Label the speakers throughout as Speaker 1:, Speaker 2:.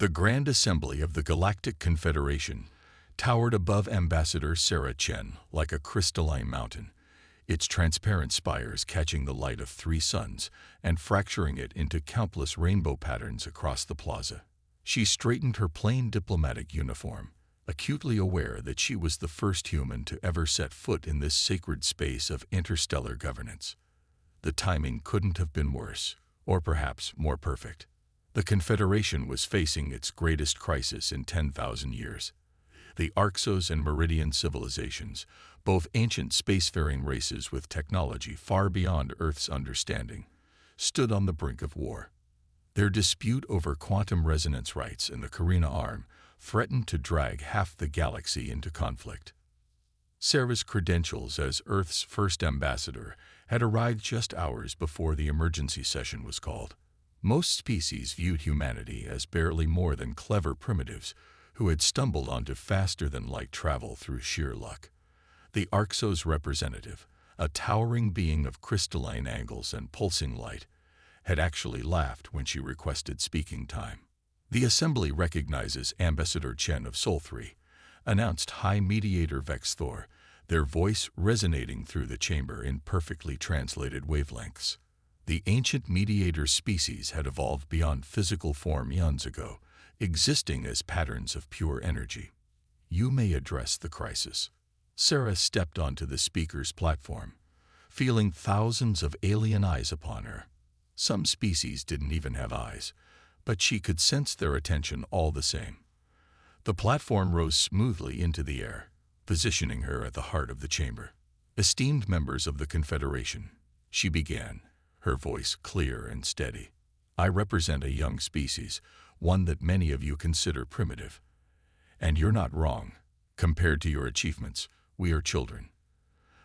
Speaker 1: The Grand Assembly of the Galactic Confederation towered above Ambassador Sarah Chen like a crystalline mountain, its transparent spires catching the light of 3 suns and fracturing it into countless rainbow patterns across the plaza. She straightened her plain diplomatic uniform, acutely aware that she was the first human to ever set foot in this sacred space of interstellar governance. The timing couldn't have been worse, or perhaps more perfect. The Confederation was facing its greatest crisis in 10,000 years. The Arxos and Meridian civilizations, both ancient spacefaring races with technology far beyond Earth's understanding, stood on the brink of war. Their dispute over quantum resonance rights in the Carina Arm threatened to drag half the galaxy into conflict. Sarah's credentials as Earth's first ambassador had arrived just hours before the emergency session was called. Most species viewed humanity as barely more than clever primitives who had stumbled onto faster-than-light travel through sheer luck. The Arxos representative, a towering being of crystalline angles and pulsing light, had actually laughed when she requested speaking time. "The Assembly recognizes Ambassador Chen of Sol 3, announced High Mediator Vex Thor, their voice resonating through the chamber in perfectly translated wavelengths. The ancient mediator species had evolved beyond physical form eons ago, existing as patterns of pure energy. You may address the crisis." Sarah stepped onto the speaker's platform, feeling thousands of alien eyes upon her. Some species didn't even have eyes, but she could sense their attention all the same. The platform rose smoothly into the air, positioning her at the heart of the chamber. "Esteemed members of the Confederation," she began, her voice clear and steady. "I represent a young species, one that many of you consider primitive. And you're not wrong. Compared to your achievements, we are children.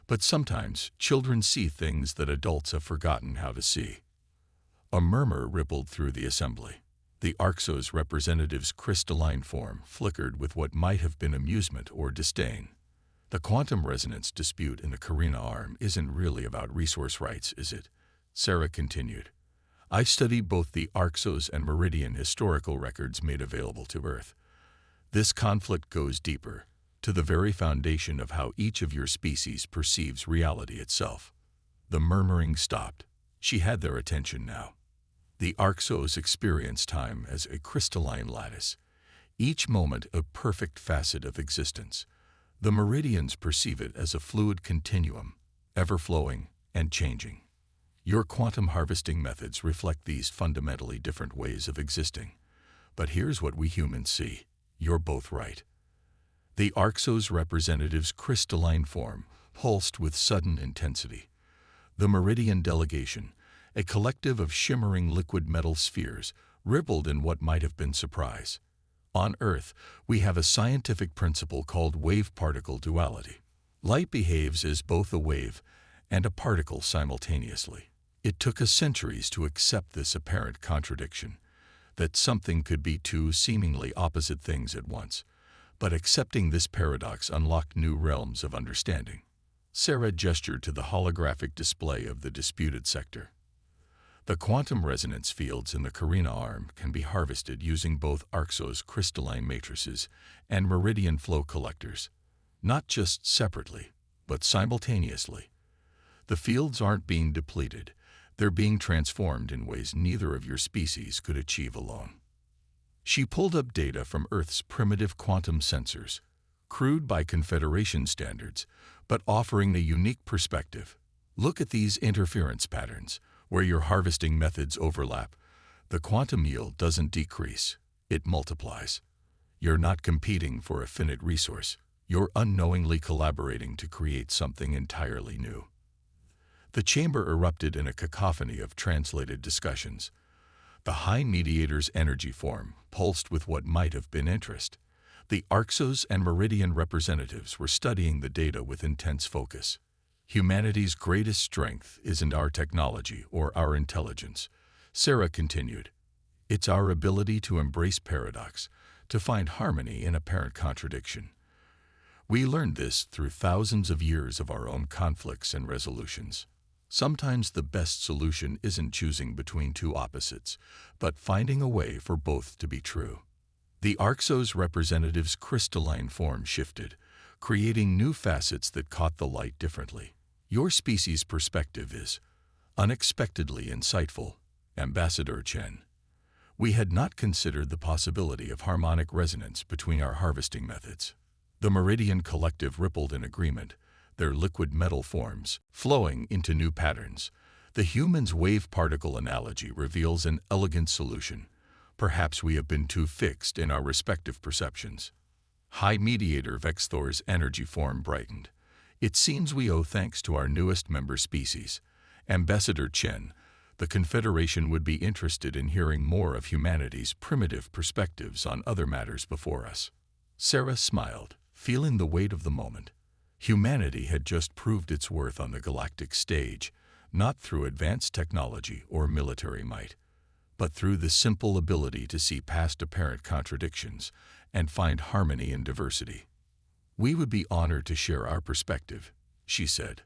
Speaker 1: But sometimes children see things that adults have forgotten how to see." A murmur rippled through the assembly. The Arxos representative's crystalline form flickered with what might have been amusement or disdain. "The quantum resonance dispute in the Carina Arm isn't really about resource rights, is it?" Sarah continued. "I've studied both the Arxos and Meridian historical records made available to Earth. This conflict goes deeper, to the very foundation of how each of your species perceives reality itself." The murmuring stopped. She had their attention now. The Arxos experience time as a crystalline lattice, each moment a perfect facet of existence. The Meridians perceive it as a fluid continuum, ever-flowing and changing. Your quantum harvesting methods reflect these fundamentally different ways of existing. But here's what we humans see. You're both right. The Arxos representative's crystalline form pulsed with sudden intensity. The Meridian delegation, a collective of shimmering liquid metal spheres, rippled in what might have been surprise. On Earth, we have a scientific principle called wave-particle duality. Light behaves as both a wave and a particle simultaneously. It took us centuries to accept this apparent contradiction, that something could be two seemingly opposite things at once. But accepting this paradox unlocked new realms of understanding. Sarah gestured to the holographic display of the disputed sector. "The quantum resonance fields in the Carina Arm can be harvested using both Arxos crystalline matrices and Meridian flow collectors, not just separately, but simultaneously. The fields aren't being depleted, they're being transformed in ways neither of your species could achieve alone." She pulled up data from Earth's primitive quantum sensors, crude by Confederation standards, but offering a unique perspective. "Look at these interference patterns. Where your harvesting methods overlap, the quantum yield doesn't decrease, it multiplies. You're not competing for a finite resource, you're unknowingly collaborating to create something entirely new." The chamber erupted in a cacophony of translated discussions. The High Mediator's energy form pulsed with what might have been interest. The Arxos and Meridian representatives were studying the data with intense focus. "Humanity's greatest strength isn't our technology or our intelligence," Sarah continued. "It's our ability to embrace paradox, to find harmony in apparent contradiction. We learned this through thousands of years of our own conflicts and resolutions. Sometimes the best solution isn't choosing between two opposites, but finding a way for both to be true." The Arxos representative's crystalline form shifted, creating new facets that caught the light differently. Your species' perspective is unexpectedly insightful, Ambassador Chen. We had not considered the possibility of harmonic resonance between our harvesting methods. The Meridian Collective rippled in agreement, their liquid metal forms flowing into new patterns. The human's wave-particle analogy reveals an elegant solution. Perhaps we have been too fixed in our respective perceptions. High Mediator Vexthor's energy form brightened. It seems we owe thanks to our newest member species. Ambassador Chen, the Confederation would be interested in hearing more of humanity's primitive perspectives on other matters before us. Sarah smiled, feeling the weight of the moment. Humanity had just proved its worth on the galactic stage, not through advanced technology or military might, but through the simple ability to see past apparent contradictions and find harmony in diversity. We would be honored to share our perspective, she said.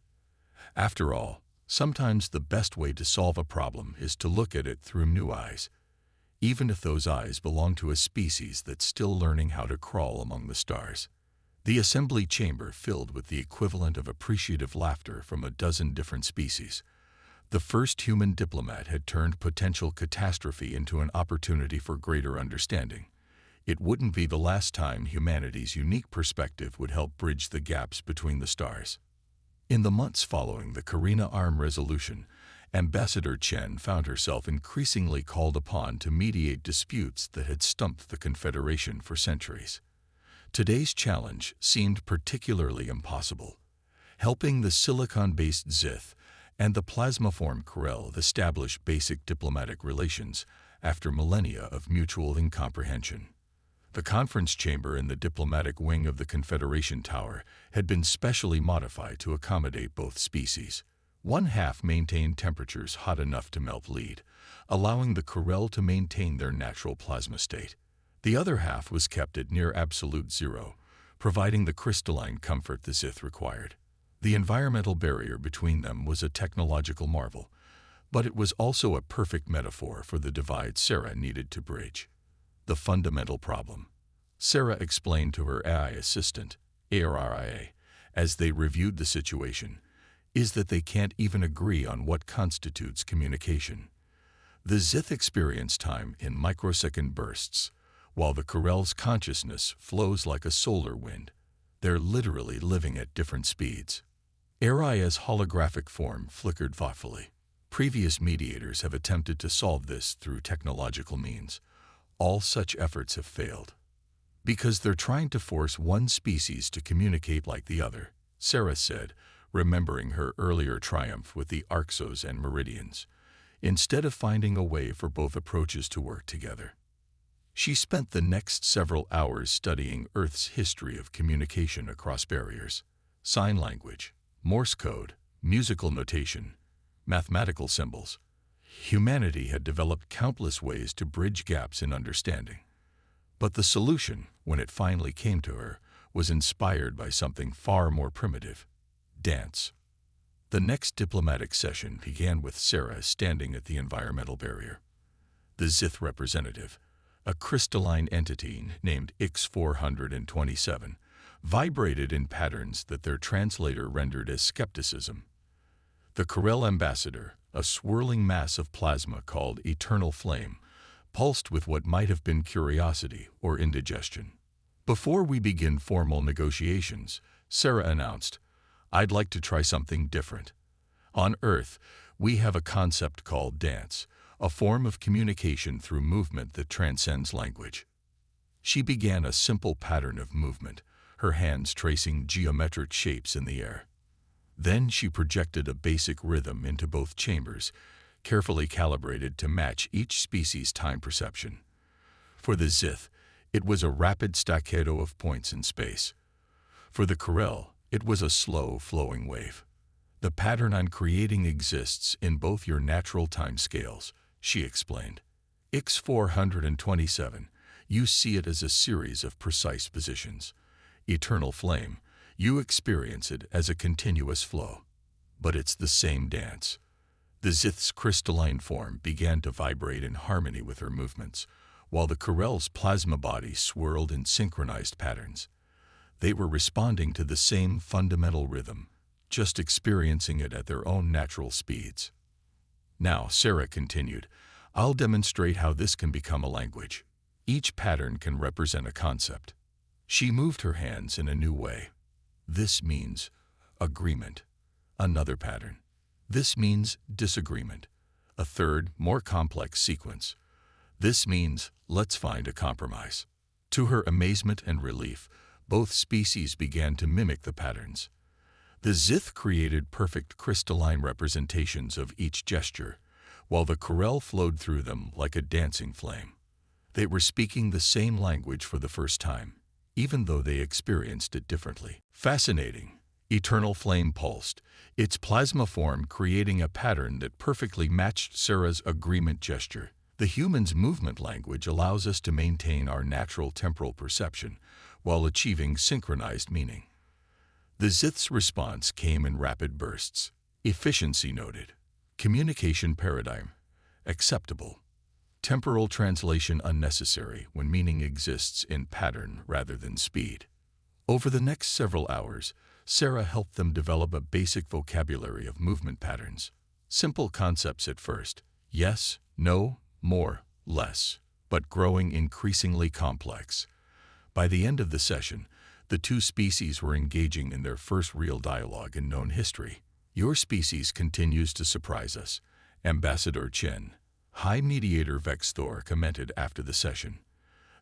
Speaker 1: After all, sometimes the best way to solve a problem is to look at it through new eyes, even if those eyes belong to a species that's still learning how to crawl among the stars. The assembly chamber filled with the equivalent of appreciative laughter from a dozen different species. The first human diplomat had turned potential catastrophe into an opportunity for greater understanding. It wouldn't be the last time humanity's unique perspective would help bridge the gaps between the stars. In the months following the Carina Arm resolution, Ambassador Chen found herself increasingly called upon to mediate disputes that had stumped the Confederation for centuries. Today's challenge seemed particularly impossible. Helping the silicon-based Zith and the plasmaform Corel establish basic diplomatic relations after millennia of mutual incomprehension. The conference chamber in the diplomatic wing of the Confederation Tower had been specially modified to accommodate both species. One half maintained temperatures hot enough to melt lead, allowing the Corel to maintain their natural plasma state. The other half was kept at near absolute zero, providing the crystalline comfort the Zith required. The environmental barrier between them was a technological marvel, but it was also a perfect metaphor for the divide Sarah needed to bridge. The fundamental problem, Sarah explained to her AI assistant, ARIA, as they reviewed the situation, is that they can't even agree on what constitutes communication. The Zith experience time in microsecond bursts, while the Corel's consciousness flows like a solar wind. They're literally living at different speeds. Aria's holographic form flickered thoughtfully. Previous mediators have attempted to solve this through technological means. All such efforts have failed. Because they're trying to force one species to communicate like the other, Sarah said, remembering her earlier triumph with the Arxos and Meridians, instead of finding a way for both approaches to work together. She spent the next several hours studying Earth's history of communication across barriers: sign language, Morse code, musical notation, mathematical symbols. Humanity had developed countless ways to bridge gaps in understanding. But the solution, when it finally came to her, was inspired by something far more primitive: dance. The next diplomatic session began with Sarah standing at the environmental barrier. The Zith representative, a crystalline entity named X427, vibrated in patterns that their translator rendered as skepticism. The Corel ambassador, a swirling mass of plasma called eternal flame, pulsed with what might have been curiosity or indigestion. Before we begin formal negotiations, Sarah announced, I'd like to try something different. On Earth, we have a concept called dance, a form of communication through movement that transcends language. She began a simple pattern of movement, her hands tracing geometric shapes in the air. Then she projected a basic rhythm into both chambers, carefully calibrated to match each species' time perception. For the Zith, it was a rapid staccato of points in space. For the Corel, it was a slow, flowing wave. The pattern I'm creating exists in both your natural time scales, she explained. X427, you see it as a series of precise positions. Eternal flame, you experience it as a continuous flow. But it's the same dance. The Zith's crystalline form began to vibrate in harmony with her movements, while the Corel's plasma body swirled in synchronized patterns. They were responding to the same fundamental rhythm, just experiencing it at their own natural speeds. Now, Sarah continued, I'll demonstrate how this can become a language. Each pattern can represent a concept. She moved her hands in a new way. This means agreement. Another pattern. This means disagreement. A third, more complex sequence. This means let's find a compromise. To her amazement and relief, both species began to mimic the patterns. The Zith created perfect crystalline representations of each gesture, while the Corel flowed through them like a dancing flame. They were speaking the same language for the first time, even though they experienced it differently. Fascinating. Eternal flame pulsed, its plasma form creating a pattern that perfectly matched Sarah's agreement gesture. The human's movement language allows us to maintain our natural temporal perception while achieving synchronized meaning. The Zith's response came in rapid bursts. Efficiency noted. Communication paradigm acceptable. Temporal translation unnecessary when meaning exists in pattern rather than speed. Over the next several hours, Sarah helped them develop a basic vocabulary of movement patterns. Simple concepts at first, yes, no, more, less, but growing increasingly complex. By the end of the session, the two species were engaging in their first real dialogue in known history. Your species continues to surprise us, Ambassador Chen. High Mediator Vexthor commented after the session.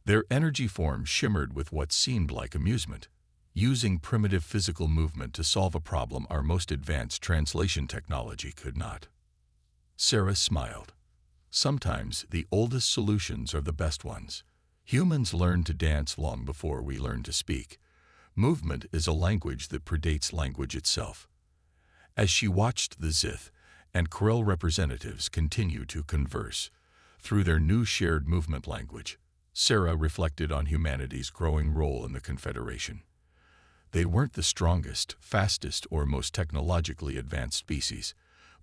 Speaker 1: Their energy form shimmered with what seemed like amusement. Using primitive physical movement to solve a problem our most advanced translation technology could not. Sarah smiled. Sometimes the oldest solutions are the best ones. Humans learned to dance long before we learned to speak. Movement is a language that predates language itself. As she watched the Zith and Corel representatives continue to converse through their new shared movement language, Sarah reflected on humanity's growing role in the Confederation. They weren't the strongest, fastest, or most technologically advanced species,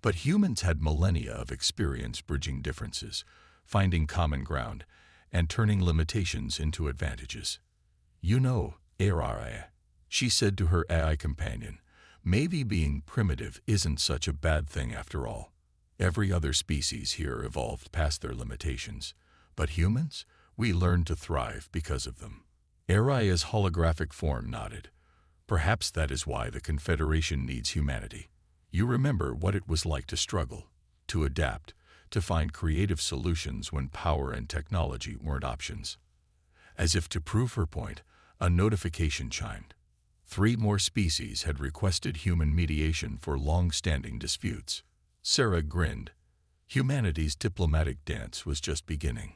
Speaker 1: but humans had millennia of experience bridging differences, finding common ground, and turning limitations into advantages. You know, AI, she said to her AI companion, maybe being primitive isn't such a bad thing after all. Every other species here evolved past their limitations, but humans, we learned to thrive because of them. Aria's holographic form nodded. Perhaps that is why the Confederation needs humanity. You remember what it was like to struggle, to adapt, to find creative solutions when power and technology weren't options. As if to prove her point, a notification chimed. 3 more species had requested human mediation for long-standing disputes. Sarah grinned. Humanity's diplomatic dance was just beginning.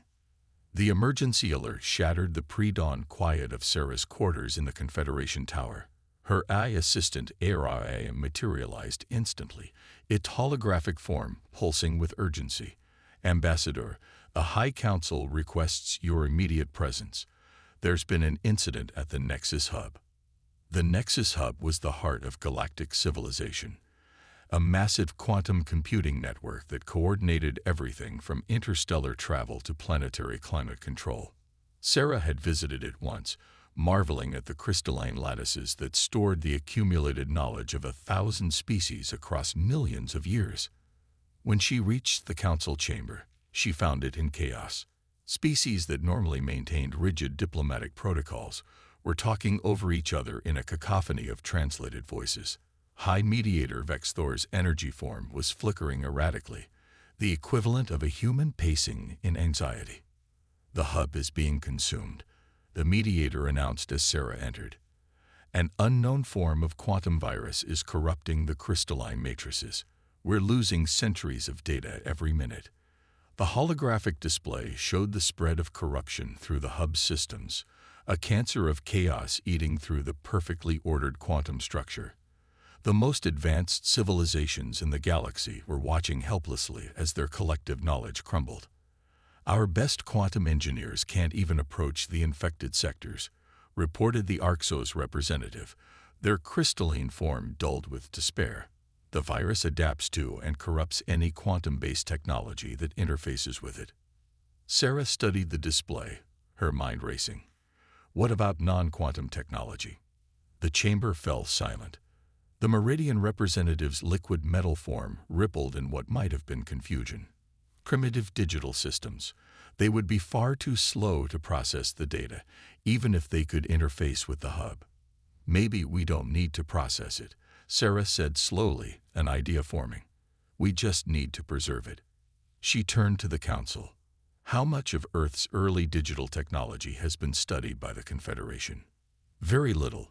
Speaker 1: The emergency alert shattered the pre-dawn quiet of Sarah's quarters in the Confederation Tower. Her AI assistant AI materialized instantly, its holographic form pulsing with urgency. Ambassador, a High Council requests your immediate presence. There's been an incident at the Nexus Hub. The Nexus Hub was the heart of galactic civilization, a massive quantum computing network that coordinated everything from interstellar travel to planetary climate control. Sarah had visited it once, marveling at the crystalline lattices that stored the accumulated knowledge of 1,000 species across millions of years. When she reached the council chamber, she found it in chaos. Species that normally maintained rigid diplomatic protocols were talking over each other in a cacophony of translated voices. High Mediator Vexthor's energy form was flickering erratically, the equivalent of a human pacing in anxiety. The hub is being consumed, the mediator announced as Sarah entered. An unknown form of quantum virus is corrupting the crystalline matrices. We're losing centuries of data every minute. The holographic display showed the spread of corruption through the hub's systems, a cancer of chaos eating through the perfectly ordered quantum structure. The most advanced civilizations in the galaxy were watching helplessly as their collective knowledge crumbled. Our best quantum engineers can't even approach the infected sectors, reported the Arxos representative, their crystalline form dulled with despair. The virus adapts to and corrupts any quantum-based technology that interfaces with it. Sarah studied the display, her mind racing. What about non-quantum technology? The chamber fell silent. The Meridian representative's liquid metal form rippled in what might have been confusion. Primitive digital systems. They would be far too slow to process the data, even if they could interface with the hub. Maybe we don't need to process it, Sarah said slowly, an idea forming. We just need to preserve it. She turned to the council. How much of Earth's early digital technology has been studied by the Confederation? Very little,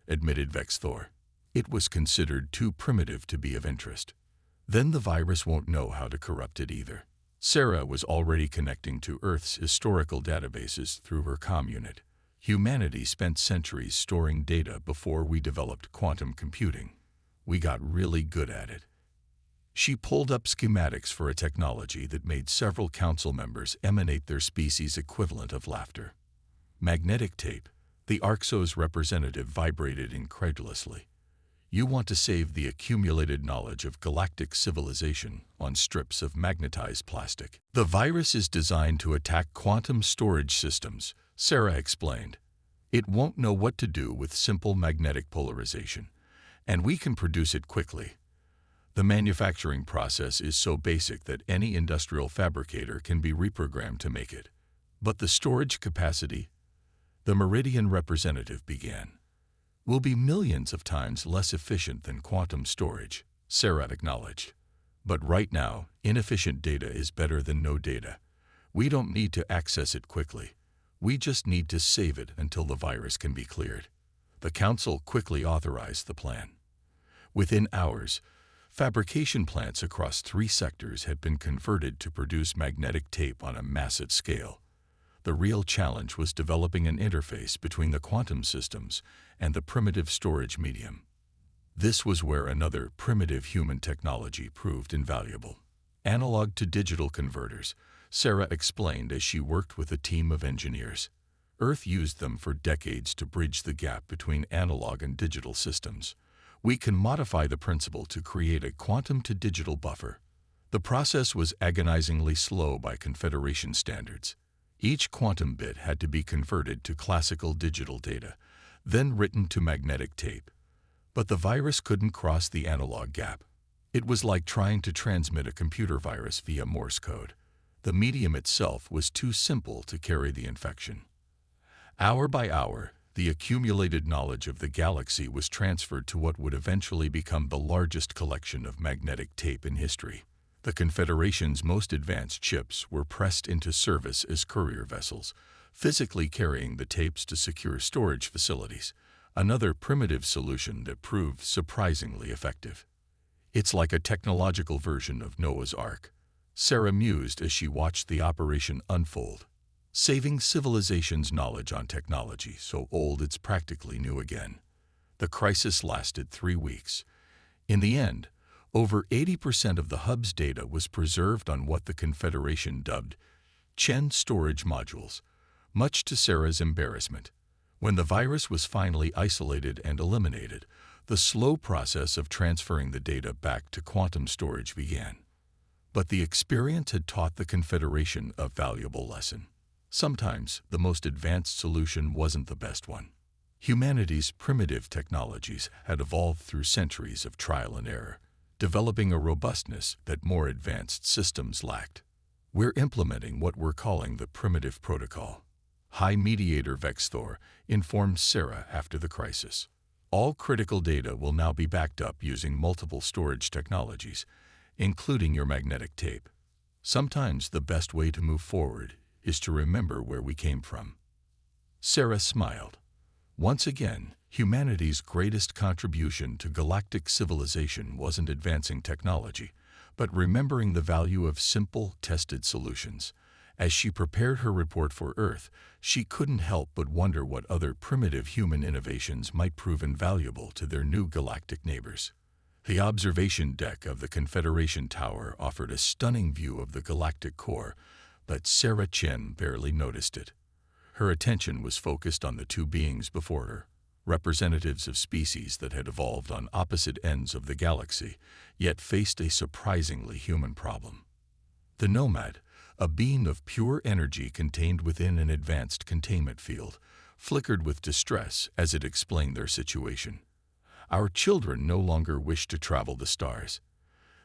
Speaker 1: admitted Vexthor. It was considered too primitive to be of interest. Then the virus won't know how to corrupt it either. Sarah was already connecting to Earth's historical databases through her comm unit. Humanity spent centuries storing data before we developed quantum computing. We got really good at it. She pulled up schematics for a technology that made several council members emanate their species' equivalent of laughter. Magnetic tape. The ARCSO's representative vibrated incredulously. You want to save the accumulated knowledge of galactic civilization on strips of magnetized plastic. The virus is designed to attack quantum storage systems, Sarah explained. It won't know what to do with simple magnetic polarization, and we can produce it quickly. The manufacturing process is so basic that any industrial fabricator can be reprogrammed to make it. But the storage capacity, the Meridian representative began, will be millions of times less efficient than quantum storage, Sarah acknowledged. But right now, inefficient data is better than no data. We don't need to access it quickly. We just need to save it until the virus can be cleared. The council quickly authorized the plan. Within hours, fabrication plants across 3 sectors had been converted to produce magnetic tape on a massive scale. The real challenge was developing an interface between the quantum systems and the primitive storage medium. This was where another primitive human technology proved invaluable. Analog to digital converters, Sarah explained as she worked with a team of engineers. Earth used them for decades to bridge the gap between analog and digital systems. We can modify the principle to create a quantum-to-digital buffer. The process was agonizingly slow by Confederation standards. Each quantum bit had to be converted to classical digital data, then written to magnetic tape. But the virus couldn't cross the analog gap. It was like trying to transmit a computer virus via Morse code. The medium itself was too simple to carry the infection. Hour by hour, the accumulated knowledge of the galaxy was transferred to what would eventually become the largest collection of magnetic tape in history. The Confederation's most advanced ships were pressed into service as courier vessels, physically carrying the tapes to secure storage facilities, another primitive solution that proved surprisingly effective. It's like a technological version of Noah's Ark, Sarah mused as she watched the operation unfold. Saving civilization's knowledge on technology so old it's practically new again. The crisis lasted 3 weeks. In the end, over 80% of the hub's data was preserved on what the Confederation dubbed Chen storage modules, much to Sarah's embarrassment. When the virus was finally isolated and eliminated, the slow process of transferring the data back to quantum storage began. But the experience had taught the Confederation a valuable lesson. Sometimes the most advanced solution wasn't the best one. Humanity's primitive technologies had evolved through centuries of trial and error, developing a robustness that more advanced systems lacked. We're implementing what we're calling the primitive protocol. High Mediator Vexthor informed Sarah after the crisis. All critical data will now be backed up using multiple storage technologies, including your magnetic tape. Sometimes the best way to move forward is to remember where we came from. Sarah smiled. Once again, humanity's greatest contribution to galactic civilization wasn't advancing technology, but remembering the value of simple, tested solutions. As she prepared her report for Earth, she couldn't help but wonder what other primitive human innovations might prove invaluable to their new galactic neighbors. The observation deck of the Confederation Tower offered a stunning view of the galactic core, but Sarah Chen barely noticed it. Her attention was focused on the 2 beings before her, representatives of species that had evolved on opposite ends of the galaxy, yet faced a surprisingly human problem. The Nomad, A beam of pure energy contained within an advanced containment field flickered with distress as it explained their situation. Our children no longer wish to travel the stars.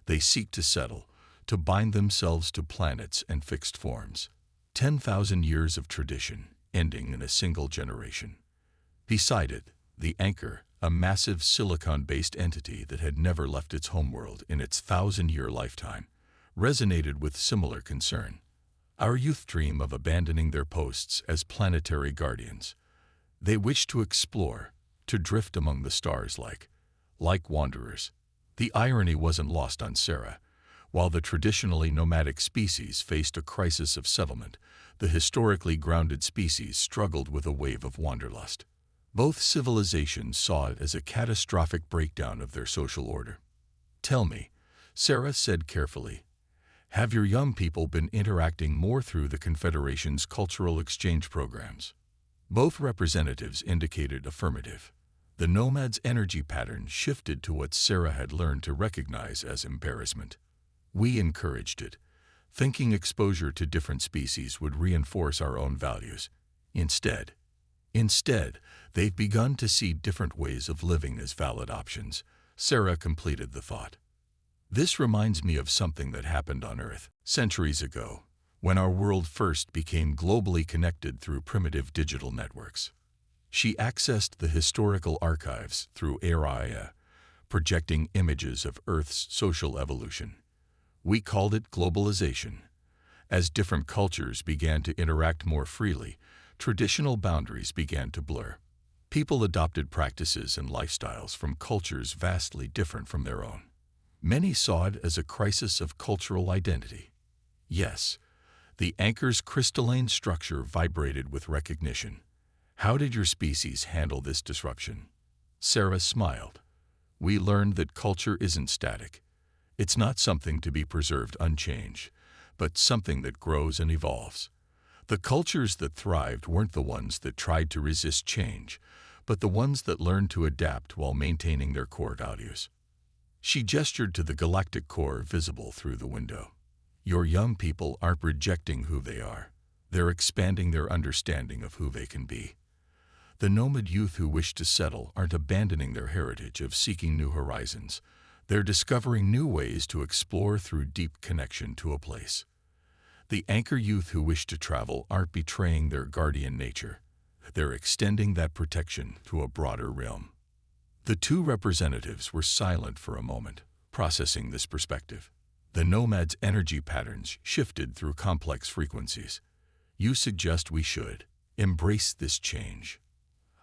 Speaker 1: They seek to settle, to bind themselves to planets and fixed forms. 10,000 years of tradition, ending in a single generation. Beside it, the anchor, a massive silicon-based entity that had never left its homeworld in its 1,000-year lifetime, resonated with similar concern. Our youth dream of abandoning their posts as planetary guardians. They wish to explore, to drift among the stars like wanderers. The irony wasn't lost on Sarah. While the traditionally nomadic species faced a crisis of settlement, the historically grounded species struggled with a wave of wanderlust. Both civilizations saw it as a catastrophic breakdown of their social order. "Tell me," Sarah said carefully, "have your young people been interacting more through the Confederation's cultural exchange programs?" Both representatives indicated affirmative. The nomad's energy pattern shifted to what Sarah had learned to recognize as embarrassment. We encouraged it, thinking exposure to different species would reinforce our own values. Instead, they've begun to see different ways of living as valid options. Sarah completed the thought. This reminds me of something that happened on Earth centuries ago, when our world first became globally connected through primitive digital networks. She accessed the historical archives through HFY, projecting images of Earth's social evolution. We called it globalization. As different cultures began to interact more freely, traditional boundaries began to blur. People adopted practices and lifestyles from cultures vastly different from their own. Many saw it as a crisis of cultural identity. Yes, the anchor's crystalline structure vibrated with recognition. "How did your species handle this disruption?" Sarah smiled. "We learned that culture isn't static. It's not something to be preserved unchanged, but something that grows and evolves. The cultures that thrived weren't the ones that tried to resist change, but the ones that learned to adapt while maintaining their core values." She gestured to the galactic core visible through the window. "Your young people aren't rejecting who they are. They're expanding their understanding of who they can be. The nomad youth who wish to settle aren't abandoning their heritage of seeking new horizons. They're discovering new ways to explore through deep connection to a place. The anchor youth who wish to travel aren't betraying their guardian nature. They're extending that protection to a broader realm." The two representatives were silent for a moment, processing this perspective. The nomad's energy patterns shifted through complex frequencies. "You suggest we should embrace this change.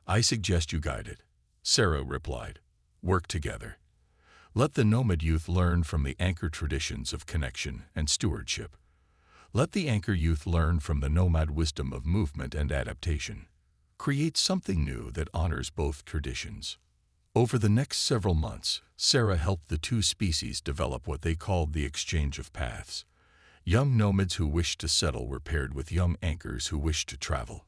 Speaker 1: I suggest you guide it," Sarah replied. "Work together. Let the nomad youth learn from the anchor traditions of connection and stewardship. Let the anchor youth learn from the nomad wisdom of movement and adaptation. Create something new that honors both traditions." Over the next several months, Sarah helped the two species develop what they called the exchange of paths. Young nomads who wished to settle were paired with young anchors who wished to travel.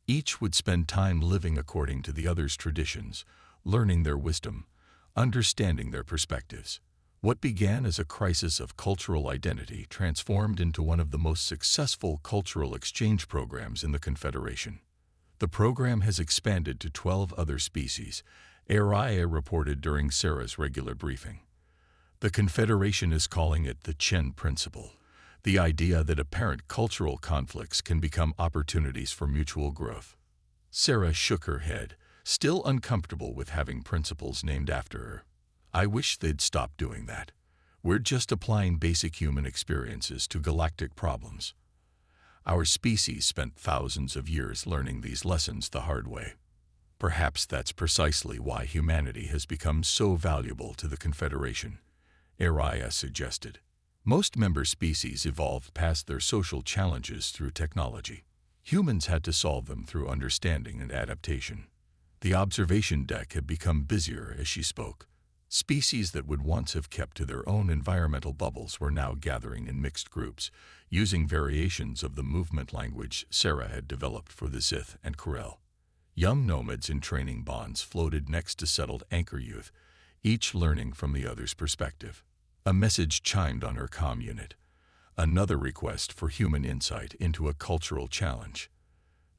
Speaker 1: Each would spend time living according to the other's traditions, learning their wisdom, understanding their perspectives. What began as a crisis of cultural identity transformed into one of the most successful cultural exchange programs in the Confederation. The program has expanded to 12 other species, Araya reported during Sarah's regular briefing. The Confederation is calling it the Chen Principle, the idea that apparent cultural conflicts can become opportunities for mutual growth. Sarah shook her head, still uncomfortable with having principles named after her. "I wish they'd stop doing that. We're just applying basic human experiences to galactic problems. Our species spent thousands of years learning these lessons the hard way. Perhaps that's precisely why humanity has become so valuable to the Confederation," Araya suggested. "Most member species evolved past their social challenges through technology. Humans had to solve them through understanding and adaptation." The observation deck had become busier as she spoke. Species that would once have kept to their own environmental bubbles were now gathering in mixed groups, using variations of the movement language Sarah had developed for the Zith and Corel. Young nomads in training bonds floated next to settled anchor youth, each learning from the other's perspective. A message chimed on her comm unit. another request for human insight into a cultural challenge.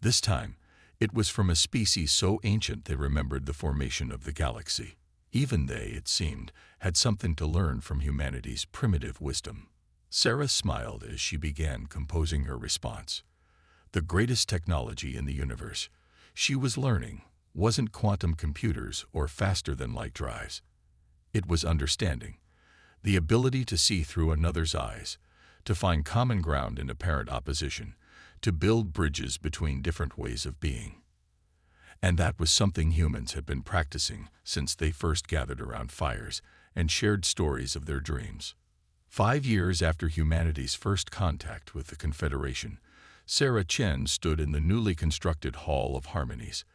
Speaker 1: This time, it was from a species so ancient they remembered the formation of the galaxy. Even they, it seemed, had something to learn from humanity's primitive wisdom. Sarah smiled as she began composing her response. The greatest technology in the universe, she was learning, wasn't quantum computers or faster-than-light drives. It was understanding, the ability to see through another's eyes, to find common ground in apparent opposition, to build bridges between different ways of being. And that was something humans had been practicing since they first gathered around fires and shared stories of their dreams. 5 years after humanity's first contact with the Confederation, Sarah Chen stood in the newly constructed Hall of Harmonies.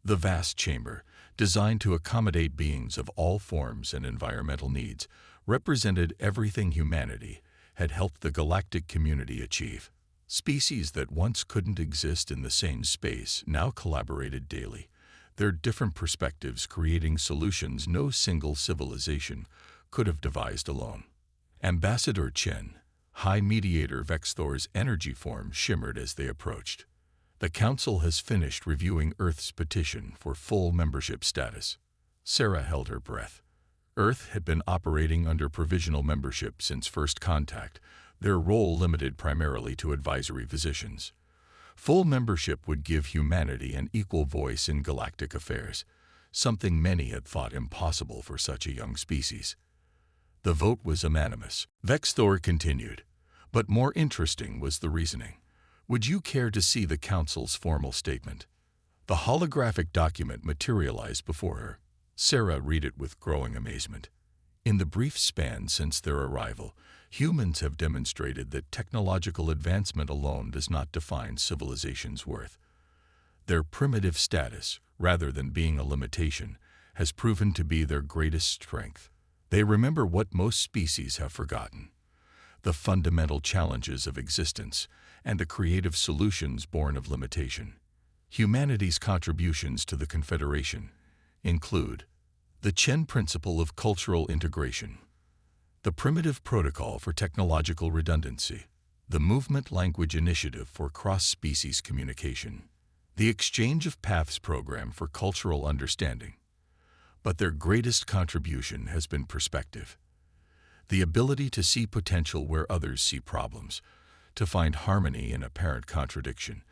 Speaker 1: The vast chamber, designed to accommodate beings of all forms and environmental needs, represented everything humanity had helped the galactic community achieve. Species that once couldn't exist in the same space now collaborated daily, their different perspectives creating solutions no single civilization could have devised alone. Ambassador Chen, High Mediator Vexthor's energy form shimmered as they approached. The Council has finished reviewing Earth's petition for full membership status. Sarah held her breath. Earth had been operating under provisional membership since first contact, their role limited primarily to advisory positions. Full membership would give humanity an equal voice in galactic affairs, something many had thought impossible for such a young species. The vote was unanimous. Vexthor continued, but more interesting was the reasoning. Would you care to see the Council's formal statement? The holographic document materialized before her. Sarah read it with growing amazement. In the brief span since their arrival, humans have demonstrated that technological advancement alone does not define civilization's worth. Their primitive status, rather than being a limitation, has proven to be their greatest strength. They remember what most species have forgotten: the fundamental challenges of existence and the creative solutions born of limitation. Humanity's contributions to the Confederation include the Chen Principle of Cultural Integration, the Primitive Protocol for Technological Redundancy, the Movement Language Initiative for Cross-Species Communication, the Exchange of Paths Program for Cultural Understanding. But their greatest contribution has been perspective, the ability to see potential where others see problems, to find harmony in apparent contradiction,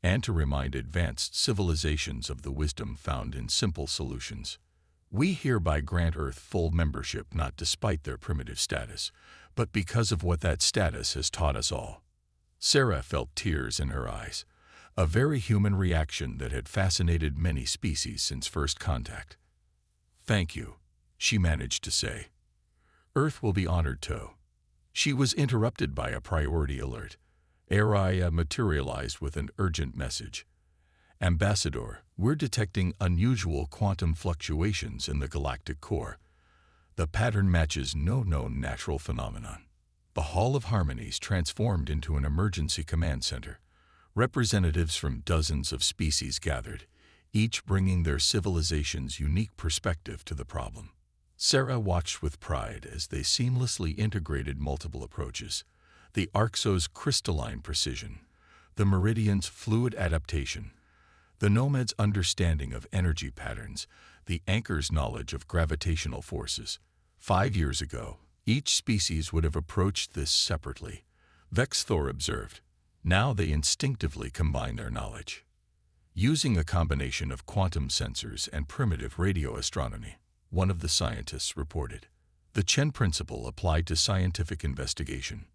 Speaker 1: and to remind advanced civilizations of the wisdom found in simple solutions. We hereby grant Earth full membership not despite their primitive status, but because of what that status has taught us all. Sarah felt tears in her eyes, a very human reaction that had fascinated many species since first contact. "Thank you," she managed to say. "Earth will be honored too." She was interrupted by a priority alert. Araya materialized with an urgent message. "Ambassador, we're detecting unusual quantum fluctuations in the galactic core. The pattern matches no known natural phenomenon." The Hall of Harmonies transformed into an emergency command center. Representatives from dozens of species gathered, each bringing their civilization's unique perspective to the problem. Sarah watched with pride as they seamlessly integrated multiple approaches: the Arxo's crystalline precision, the Meridian's fluid adaptation, the Nomad's understanding of energy patterns, the Anchor's knowledge of gravitational forces. 5 years ago, each species would have approached this separately, Vexthor observed. Now they instinctively combine their knowledge. Using a combination of quantum sensors and primitive radio astronomy, one of the scientists reported. The Chen Principle applied to scientific investigation.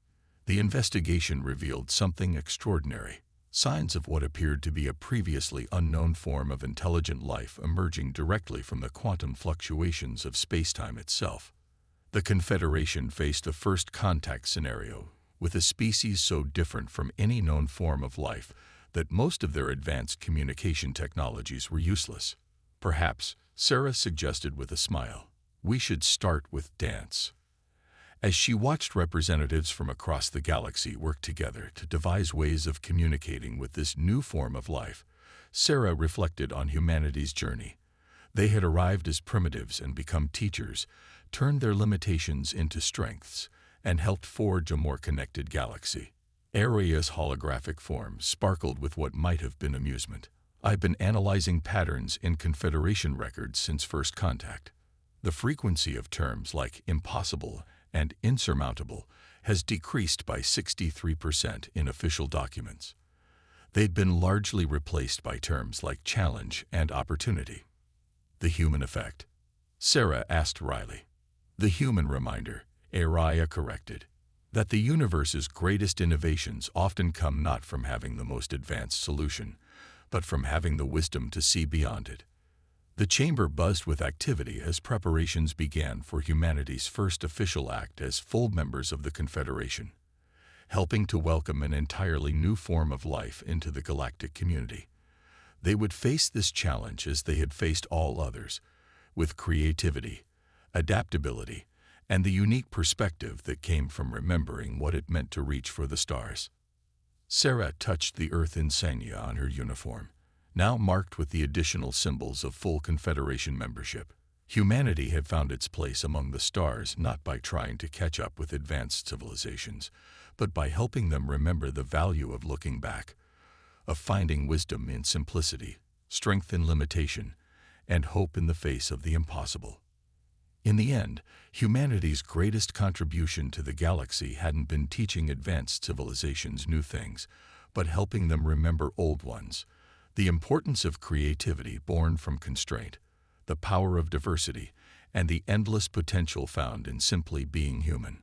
Speaker 1: The investigation revealed something extraordinary: signs of what appeared to be a previously unknown form of intelligent life emerging directly from the quantum fluctuations of spacetime itself. The Confederation faced a first contact scenario with a species so different from any known form of life that most of their advanced communication technologies were useless. Perhaps, Sarah suggested with a smile, we should start with dance. As she watched representatives from across the galaxy work together to devise ways of communicating with this new form of life, Sarah reflected on humanity's journey. They had arrived as primitives and become teachers, turned their limitations into strengths, and helped forge a more connected galaxy. Aria's holographic form sparkled with what might have been amusement. I've been analyzing patterns in Confederation records since first contact. The frequency of terms like impossible and insurmountable has decreased by 63% in official documents. They'd been largely replaced by terms like challenge and opportunity. The human effect. Sarah asked Riley. The human reminder, Aria corrected, that the universe's greatest innovations often come not from having the most advanced solution, but from having the wisdom to see beyond it. The chamber buzzed with activity as preparations began for humanity's first official act as full members of the Confederation, helping to welcome an entirely new form of life into the galactic community. They would face this challenge as they had faced all others, with creativity, adaptability, and the unique perspective that came from remembering what it meant to reach for the stars. Sarah touched the Earth insignia on her uniform, now marked with the additional symbols of full Confederation membership. Humanity had found its place among the stars not by trying to catch up with advanced civilizations, but by helping them remember the value of looking back, of finding wisdom in simplicity, strength in limitation, and hope in the face of the impossible. In the end, humanity's greatest contribution to the galaxy hadn't been teaching advanced civilizations new things, but helping them remember old ones. The importance of creativity born from constraint, the power of diversity, and the endless potential found in simply being human.